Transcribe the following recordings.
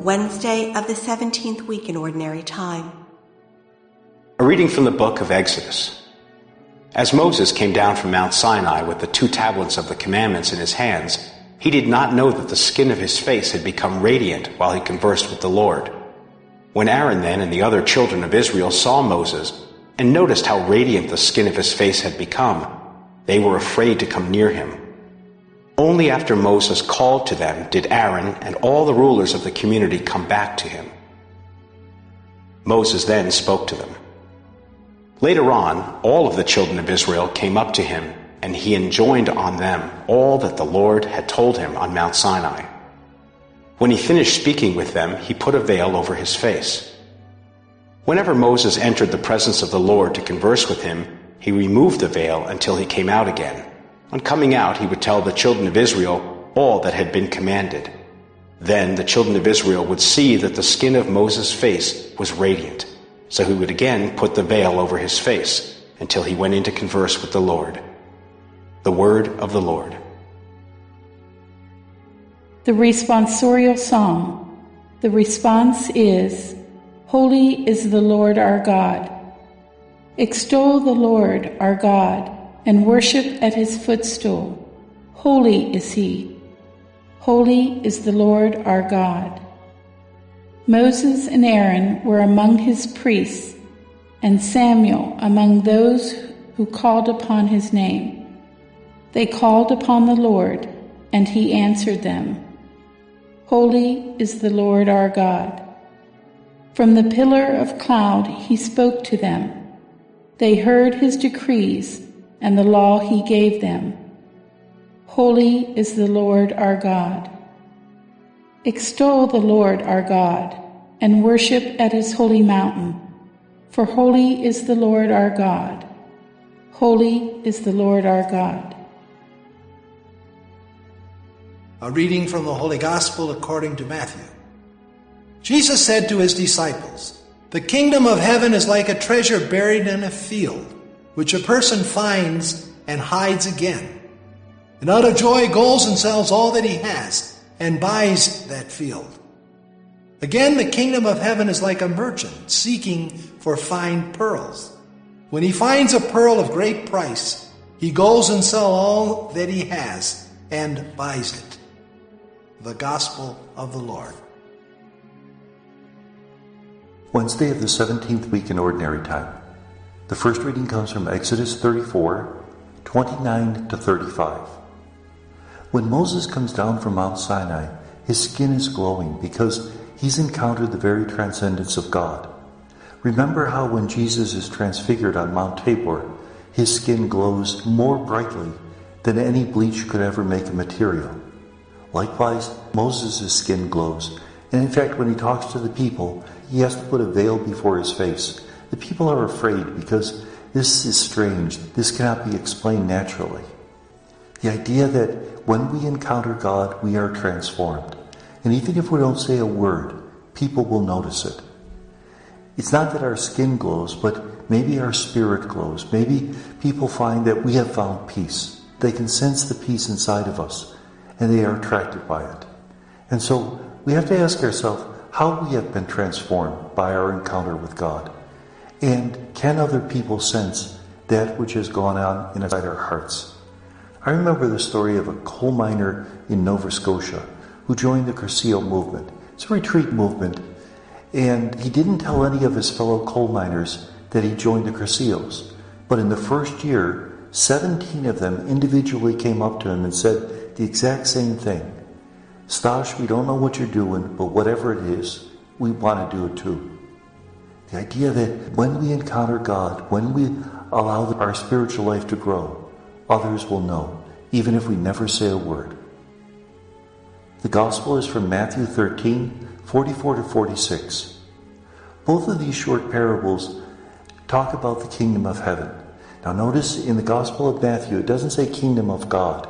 Wednesday of the 17th week in Ordinary Time. A reading from the book of Exodus. As Moses came down from Mount Sinai with the 2 tablets of the commandments in his hands, he did not know that the skin of his face had become radiant while he conversed with the Lord. When Aaron then and the other children of Israel saw Moses and noticed how radiant the skin of his face had become, they were afraid to come near him. Only after Moses called to them did Aaron and all the rulers of the community come back to him. Moses then spoke to them. Later on, all of the children of Israel came up to him, and he enjoined on them all that the Lord had told him on Mount Sinai. When he finished speaking with them, he put a veil over his face. Whenever Moses entered the presence of the Lord to converse with him, he removed the veil until he came out again. On coming out, he would tell the children of Israel all that had been commanded. Then the children of Israel would see that the skin of Moses' face was radiant. So he would again put the veil over his face until he went in to converse with the Lord. The word of the Lord. The responsorial psalm. The response is, Holy is the Lord our God. Extol the Lord our God and worship at his footstool. Holy is he. Holy is the Lord our God. Moses and Aaron were among his priests, and Samuel among those who called upon his name. They called upon the Lord, and he answered them. Holy is the Lord our God. From the pillar of cloud he spoke to them. They heard his decrees and the law he gave them. Holy is the Lord our God. Extol the Lord our God, and worship at his holy mountain. For holy is the Lord our God. Holy is the Lord our God. A reading from the Holy Gospel according to Matthew. Jesus said to his disciples, The kingdom of heaven is like a treasure buried in a field, which a person finds and hides again. And out of joy goes and sells all that he has, and buys that field. Again, the kingdom of heaven is like a merchant seeking for fine pearls. When he finds a pearl of great price, he goes and sells all that he has and buys it. The Gospel of the Lord. Wednesday of the 17th week in Ordinary Time. The first reading comes from Exodus 34, 29 to 35. When Moses comes down from Mount Sinai, his skin is glowing because he's encountered the very transcendence of God. Remember how when Jesus is transfigured on Mount Tabor, his skin glows more brightly than any bleach could ever make a material. Likewise, Moses' skin glows, and in fact when he talks to the people, he has to put a veil before his face. The people are afraid because this is strange, this cannot be explained naturally. The idea that when we encounter God, we are transformed. And even if we don't say a word, people will notice it. It's not that our skin glows, but maybe our spirit glows. Maybe people find that we have found peace. They can sense the peace inside of us, and they are attracted by it. And so we have to ask ourselves how we have been transformed by our encounter with God. And can other people sense that which has gone on inside our hearts? I remember the story of a coal miner in Nova Scotia who joined the Cursillo movement. It's a retreat movement, and he didn't tell any of his fellow coal miners that he joined the Cursillos. But in the first year, 17 of them individually came up to him and said the exact same thing. Stash, we don't know what you're doing, but whatever it is, we want to do it too. The idea that when we encounter God, when we allow our spiritual life to grow, others will know, even if we never say a word. The Gospel is from Matthew 13, 44 to 46. Both of these short parables talk about the kingdom of heaven. Now notice in the Gospel of Matthew, it doesn't say kingdom of God.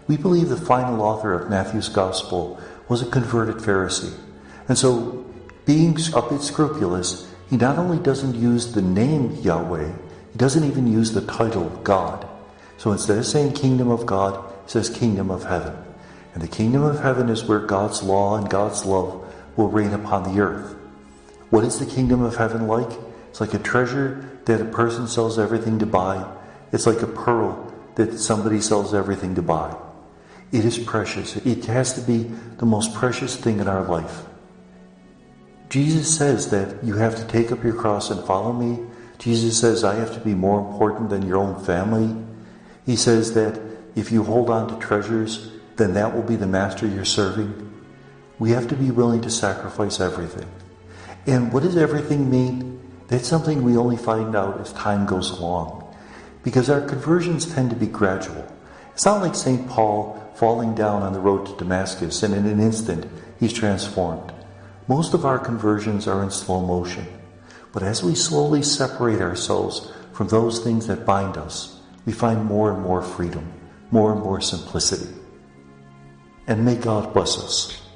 We believe the final author of Matthew's Gospel was a converted Pharisee. And so, being a bit scrupulous, he not only doesn't use the name Yahweh, he doesn't even use the title God. So instead of saying kingdom of God, it says kingdom of heaven. And the kingdom of heaven is where God's law and God's love will reign upon the earth. What is the kingdom of heaven like? It's like a treasure that a person sells everything to buy. It's like a pearl that somebody sells everything to buy. It is precious. It has to be the most precious thing in our life. Jesus says that you have to take up your cross and follow me. Jesus says I have to be more important than your own family. He says that if you hold on to treasures, then that will be the master you're serving. We have to be willing to sacrifice everything. And what does everything mean? That's something we only find out as time goes along, because our conversions tend to be gradual. It's not like St. Paul falling down on the road to Damascus and in an instant he's transformed. Most of our conversions are in slow motion. But as we slowly separate ourselves from those things that bind us, we find more and more freedom, more and more simplicity. And may God bless us.